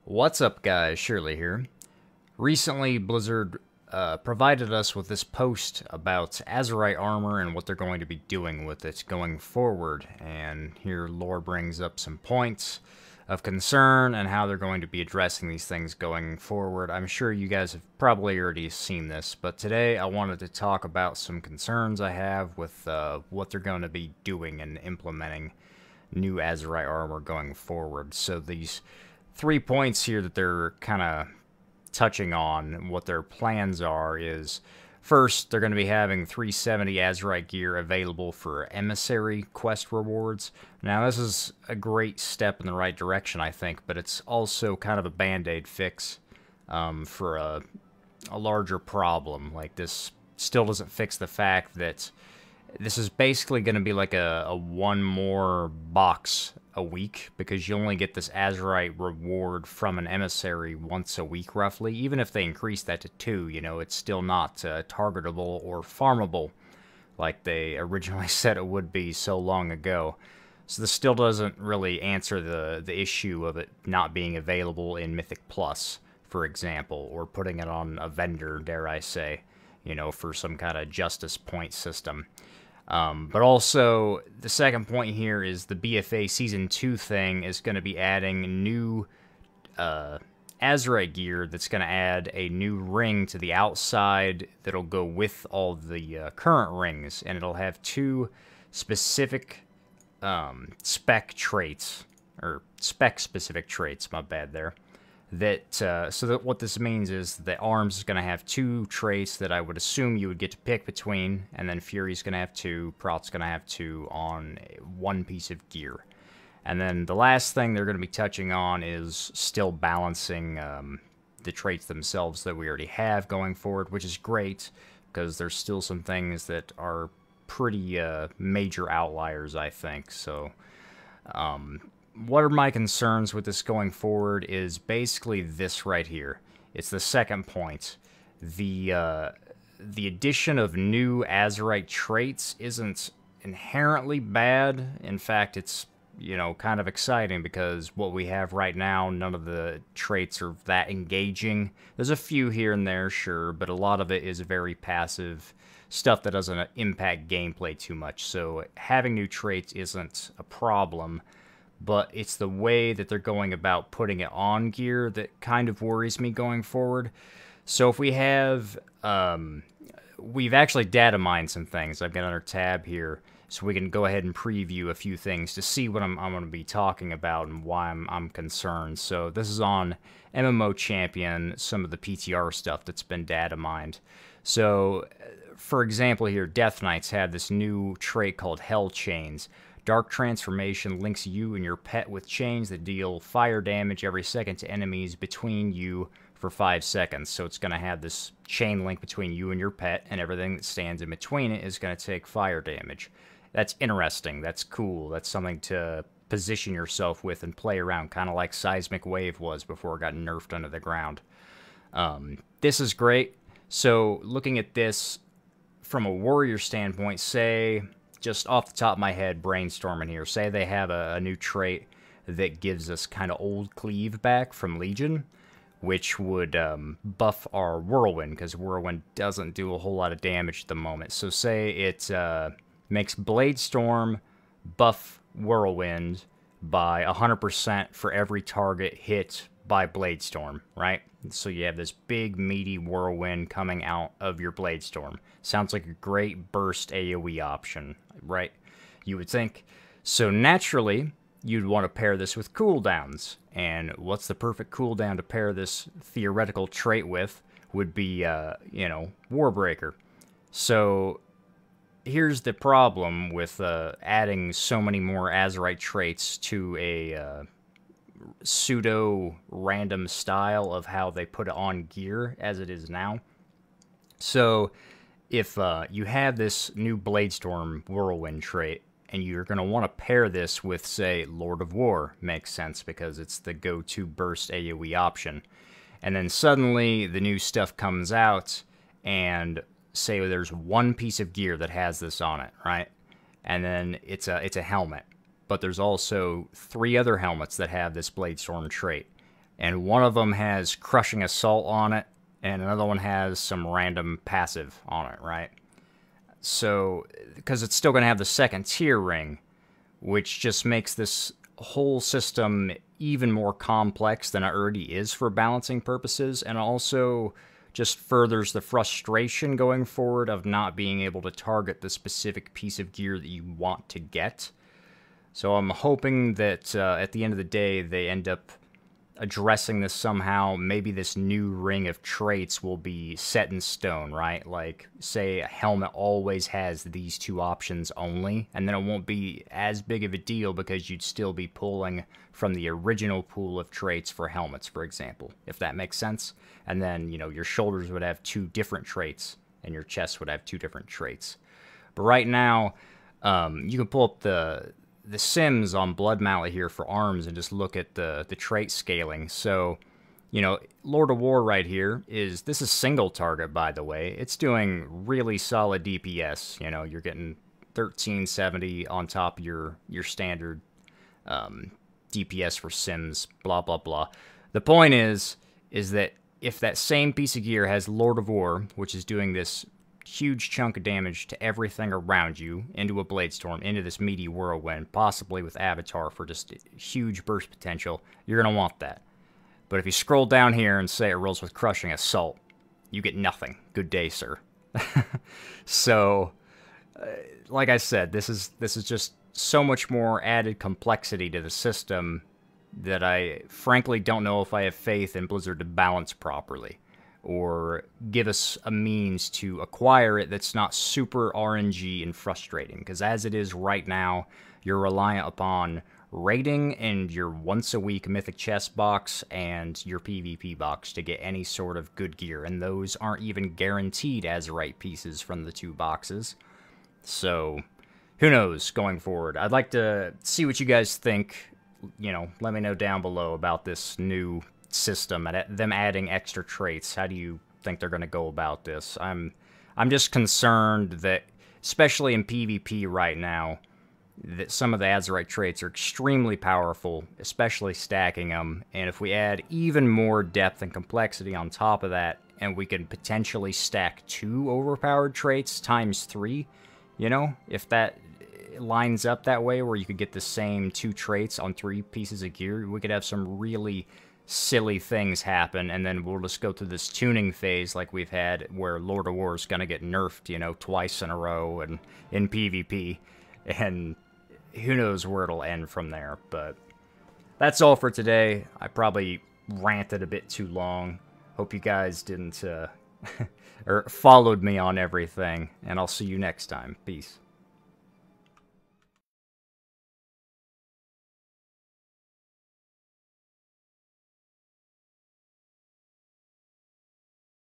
What's up, guys? Shirley here. Recently, Blizzard provided us with this post about Azerite armor and what they're going to be doing with it going forward. And here, Lore brings up some points of concern and how they're going to be addressing these things going forward. I'm sure you guys have probably already seen this, but today I wanted to talk about some concerns I have with what they're going to be doing and implementing new Azerite armor going forward. So these 3 points here that they're kind of touching on, what their plans are, is first, they're going to be having 370 Azerite Gear available for Emissary quest rewards. Now, this is a great step in the right direction, I think, but it's also kind of a band-aid fix for a larger problem. Like, this still doesn't fix the fact that this is basically going to be like a one more box a week, because you only get this Azerite reward from an emissary once a week, roughly. Even if they increase that to 2, you know, it's still not targetable or farmable like they originally said it would be so long ago. So this still doesn't really answer the issue of it not being available in Mythic Plus, for example, or putting it on a vendor, dare I say, you know, for some kind of justice point system. But also, the second point here is the BFA Season 2 thing is going to be adding new Azerite gear that's going to add a new ring to the outside that'll go with all the current rings, and it'll have 2 specific spec traits, or spec-specific traits, my bad there. So that what this means is that Arms is going to have 2 traits that I would assume you would get to pick between, and then Fury's going to have 2, Prot's going to have 2 on 1 piece of gear. And then the last thing they're going to be touching on is still balancing the traits themselves that we already have going forward, which is great, because there's still some things that are pretty major outliers, I think. So, what are my concerns with this going forward is basically this right here. It's the second point. The addition of new Azerite traits isn't inherently bad. In fact, it's, you know, kind of exciting, because what we have right now, none of the traits are that engaging. There's a few here and there, sure, but a lot of it is very passive stuff that doesn't impact gameplay too much. So having new traits isn't a problem, but it's the way that they're going about putting it on gear that kind of worries me going forward. So if we have, we've actually data mined some things. I've got another tab here, so we can go ahead and preview a few things to see what I'm going to be talking about and why I'm concerned. So this is on MMO Champion, some of the PTR stuff that's been data mined. So, for example here, Death Knights have this new trait called Hell Chains. Dark Transformation links you and your pet with chains that deal fire damage every second to enemies between you for 5 seconds. So it's going to have this chain link between you and your pet, and everything that stands in between it is going to take fire damage. That's interesting. That's cool. That's something to position yourself with and play around, kind of like Seismic Wave was before it got nerfed under the ground. This is great. So looking at this from a warrior standpoint, say, just off the top of my head, brainstorming here, say they have a new trait that gives us kind of old cleave back from Legion, which would buff our Whirlwind, because Whirlwind doesn't do a whole lot of damage at the moment. So say it makes Blade Storm buff Whirlwind by 100% for every target hit by Blade Storm, right? So you have this big, meaty Whirlwind coming out of your Blade Storm. Sounds like a great burst AoE option, right? You would think. So naturally, you'd want to pair this with cooldowns. And what's the perfect cooldown to pair this theoretical trait with would be, you know, Warbreaker. So here's the problem with adding so many more Azerite traits to a pseudo-random style of how they put it on gear as it is now. So if you have this new Bladestorm Whirlwind trait, and you're going to want to pair this with, say, Lord of War, makes sense because it's the go-to burst AoE option. And then suddenly the new stuff comes out, and say there's 1 piece of gear that has this on it, right? And then it's a helmet. But there's also 3 other helmets that have this Bladestorm trait. and one of them has Crushing Assault on it, and another one has some random passive on it, right? So, because it's still going to have the second tier ring, which just makes this whole system even more complex than it already is for balancing purposes, and also just furthers the frustration going forward of not being able to target the specific piece of gear that you want to get. So I'm hoping that at the end of the day they end up addressing this somehow. Maybe this new ring of traits will be set in stone, right? Like, say a helmet always has these two options only, and then it won't be as big of a deal because you'd still be pulling from the original pool of traits for helmets, for example, if that makes sense. And then, you know, your shoulders would have two different traits, and your chest would have two different traits. But right now, you can pull up the sims on Blood Mallet here for arms and just look at the trait scaling. So, you know, Lord of War right here this is single target, by the way. It's doing really solid DPS. You know, you're getting 1370 on top of your standard DPS for sims, blah, blah, blah. The point is that if that same piece of gear has Lord of War, which is doing this huge chunk of damage to everything around you, into a Blade Storm, into this meaty whirlwind, possibly with Avatar for just huge burst potential, you're going to want that. But if you scroll down here and say it rolls with Crushing Assault, you get nothing. Good day, sir. So, like I said, this is just so much more added complexity to the system that I frankly don't know if I have faith in Blizzard to balance properly, or give us a means to acquire it that's not super RNG and frustrating. Because as it is right now, you're reliant upon raiding and your once-a-week Mythic Chest box and your PvP box to get any sort of good gear, and those aren't even guaranteed Azerite pieces from the two boxes. So, who knows going forward? I'd like to see what you guys think. You know, let me know down below about this new system and them adding extra traits. How do you think they're going to go about this? I'm just concerned that, especially in PvP right now, that some of the Azerite traits are extremely powerful, especially stacking them, and if we add even more depth and complexity on top of that, and we can potentially stack 2 overpowered traits times 3, you know, if that lines up that way where you could get the same 2 traits on 3 pieces of gear, we could have some really silly things happen, and then we'll just go through this tuning phase like we've had where Lord of War is going to get nerfed, you know, twice in a row and in PvP, and who knows where it'll end from there. But that's all for today. I probably ranted a bit too long. Hope you guys didn't or followed me on everything, and I'll see you next time. Peace.